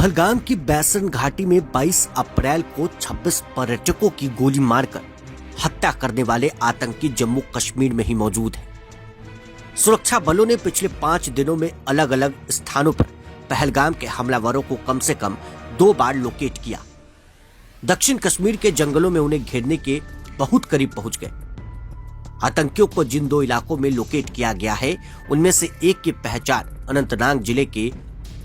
पहलगाम की बैसन घाटी में 22 अप्रैल को 26 पर्यटकों की गोली मारकर हत्या करने वाले आतंकी जम्मू कश्मीर में ही मौजूद है। सुरक्षा बलों ने पिछले 5 दिनों में अलग अलग स्थानों पर पहलगाम के हमलावरों को कम से कम 2 बार लोकेट किया। दक्षिण कश्मीर के जंगलों में उन्हें घेरने के बहुत करीब पहुंच गए। आतंकियों को जिन 2 इलाकों में लोकेट किया गया है, उनमें से एक की पहचान अनंतनाग जिले के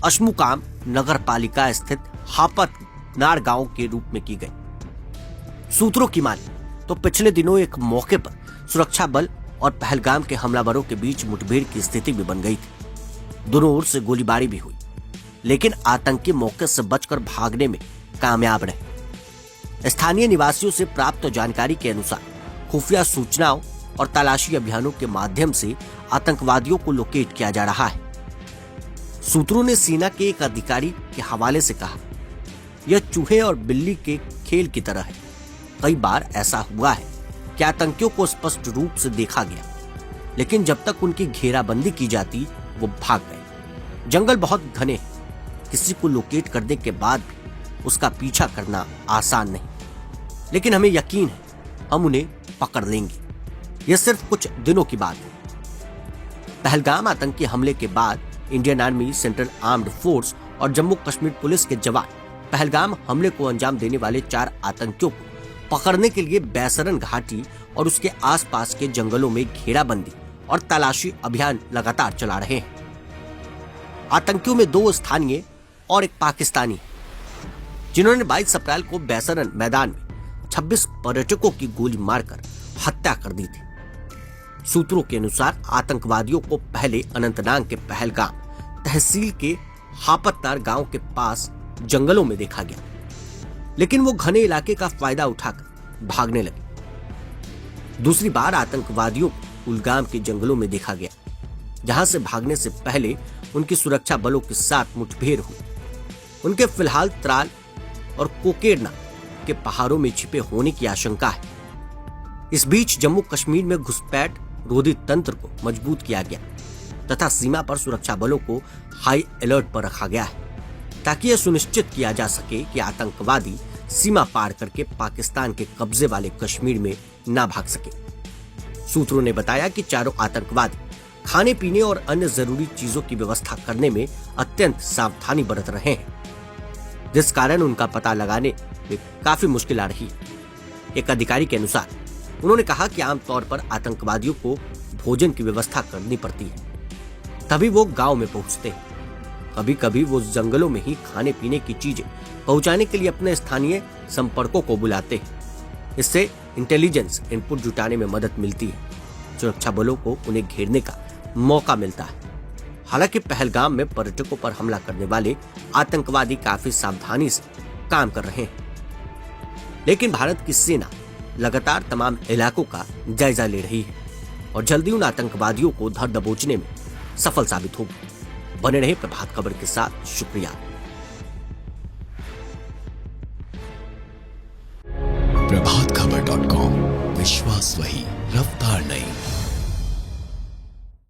अशमुकाम नगर पालिका स्थित हापत नार गांव के रूप में की गई। सूत्रों की माने तो पिछले दिनों एक मौके पर सुरक्षा बल और पहलगाम के हमलावरों के बीच मुठभेड़ की स्थिति भी बन गई थी। दोनों ओर से गोलीबारी भी हुई, लेकिन आतंकी मौके से बचकर भागने में कामयाब रहे। स्थानीय निवासियों से प्राप्त जानकारी के अनुसार खुफिया सूचनाओं और तलाशी अभियानों के माध्यम से आतंकवादियों को लोकेट किया जा रहा है। सूत्रों ने सेना के एक अधिकारी के हवाले से कहा, यह चूहे और बिल्ली के खेल की तरह है। कई बार ऐसा हुआ है कि आतंकियों को स्पष्ट रूप से देखा गया, लेकिन जब तक उनकी घेराबंदी की जाती वो भाग गए। जंगल बहुत घने हैं, किसी को लोकेट करने के बाद भी उसका पीछा करना आसान नहीं, लेकिन हमें यकीन है हम उन्हें पकड़ लेंगे। यह सिर्फ कुछ दिनों की बात है। पहलगाम आतंकी हमले के बाद Indian army, central armed force और जम्मू कश्मीर पुलिस के जवान पहलगाम हमले को अंजाम देने वाले 4 आतंकियों को पकड़ने के लिए बैसरन घाटी और उसके आसपास के जंगलों में घेराबंदी और तलाशी अभियान लगातार चला रहे हैं। आतंकियों में 2 स्थानीय और एक पाकिस्तानी है, जिन्होंने 22 अप्रैल को बैसरन मैदान में 26 पर्यटकों की गोली मारकर हत्या कर दी थी। सूत्रों के अनुसार आतंकवादियों को पहले अनंतनाग के पहलगाम तहसील के हापतनार गांव के पास जंगलों में देखा गया, लेकिन वो घने इलाके का फायदा उठाकर भागने लगे। दूसरी बार आतंकवादियों को कुलगाम के जंगलों में देखा गया, जहां से भागने से पहले उनकी सुरक्षा बलों के साथ मुठभेड़ हुई। उनके फिलहाल त्राल और कोकेरना के पहाड़ों में छिपे होने की आशंका है। इस बीच जम्मू कश्मीर में घुसपैठ रोधी तंत्र को मजबूत किया गया तथा सीमा पर सुरक्षा बलों को हाई अलर्ट पर रखा गया है, ताकि यह सुनिश्चित किया जा सके कि आतंकवादी सीमा पार करके पाकिस्तान के कब्जे वाले कश्मीर में ना भाग सके। सूत्रों ने बताया कि चारों आतंकवादी खाने पीने और अन्य जरूरी चीजों की व्यवस्था करने में अत्यंत सावधानी बरत रहे हैं, जिस कारण उनका पता लगाने में काफी मुश्किल आ रही है। एक अधिकारी के अनुसार उन्होंने कहा कि आमतौर पर आतंकवादियों को भोजन की व्यवस्था करनी पड़ती है, तभी वो गांव में पहुंचते हैं। कभी कभी वो जंगलों में ही खाने पीने की चीजें पहुंचाने के लिए अपने स्थानीय संपर्कों को बुलाते हैं। इससे इंटेलिजेंस इनपुट जुटाने में मदद मिलती है, सुरक्षा बलों को उन्हें घेरने का मौका मिलता है। हालांकि पहलगाम में पर्यटकों पर हमला करने वाले आतंकवादी काफी सावधानी से काम कर रहे हैं, लेकिन भारत की सेना लगातार तमाम इलाकों का जायजा ले रही है और जल्दी उन आतंकवादियों को धर दबोचने में सफल साबित होगी। बने रहे प्रभात खबर के साथ। शुक्रिया। प्रभातखबर.com, विश्वास वही, रफ्तार नहीं।